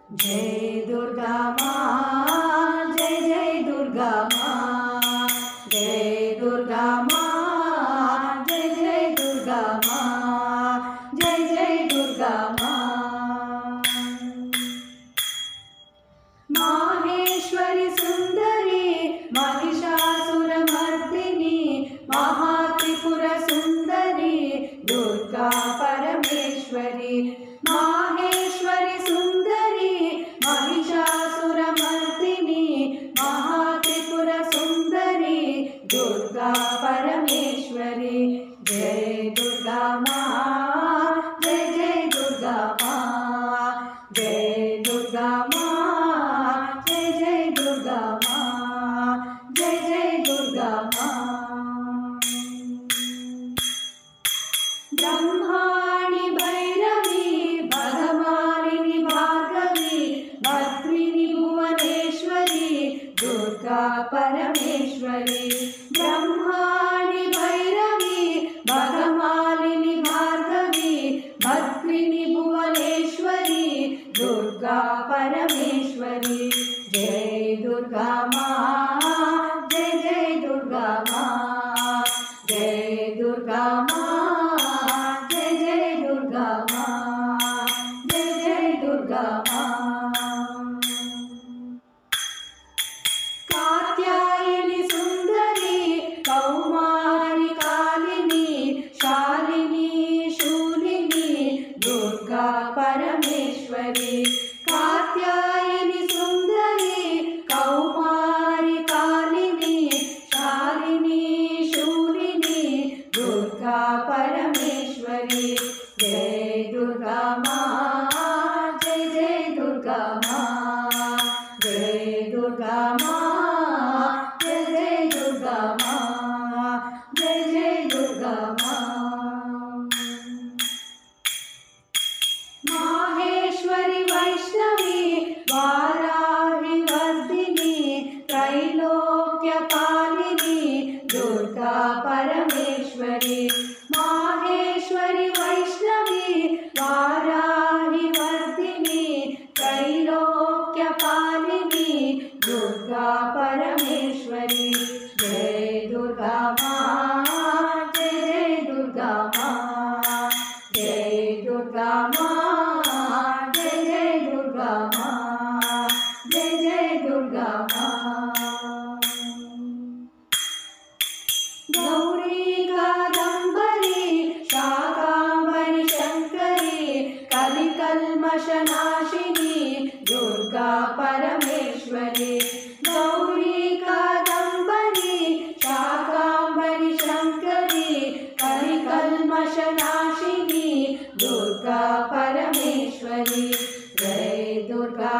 जय दुर्गा माँ, जय जय दुर्गा माँ, जय दुर्गा माँ, जय जय दुर्गा माँ, जय जय दुर्गा माँ। माहेश्वरी सुंदरी महिषासुरमर्दिनी महात्रिपुर सुंदरी दुर्गा परमेश्वरी। माहेश्वरी सुंदरी महिषासुरमर्दिनी महात्रिपुर सुंदरी दुर्गा परमेश्वरी। जय दुर्गा माँ, जय जय दुर्गा माँ, जय दुर्गा माँ, जय जय दुर्गा माँ, जय जय दुर्गा माँ। ब्रह्माणि भैरवी भगमालिनी भार्गवी भद्रिणी भुवनेश्वरी दुर्गा परमेश्वरी। ब्रह्माणि भैरवी भगमालिनी भार्गवी भद्रिणी भुवनेश्वरी दुर्गा परमेश्वरी। जय दुर्गा माँ, जय जय दुर्गा माँ, जय दुर्गा माँ, जय जय दुर्गा माँ, जय जय दुर्गा माँ। कात्यायनी सुंदरी कौमारी कालिनी शालिनी शूलिनी दुर्गा परमेश्वरी। कात्यायनी सुंदरी कौमारी कालिनी शालिनी शूलिनी दुर्गा परमेश्वरी। जय दुर्गा माँ, जय जय दुर्गा माँ, जय दुर्गा माँ, जय जय दुर्गा माँ, जय जय दुर्गा माँ। माहेश्वरी वैष्णवी वाराहि वर्धिनी त्रैलोक्य पालिनी दुर्गा परमेश्वरी। माहेश्वरी वैष्णवी वाराहि वर्धिनी त्रैलोक्य पालिनी दुर्गा परमेश्वरी। जय दुर्गा माँ, जय जय दुर्गा माँ, जय दुर्गा माँ, जय जय दुर्गा माँ, जय जय दुर्गा माँ। गौरी कादम्बरी शाकाम्बरी शंकरी कलिकल्मषनाशिनी दुर्गा परमेश्वरी। गौरी कादम्बरी शाकाम्बरी शंकरी कलिकल्मषनाशिनी दुर्गा परमेश्वरी। जय दुर्गा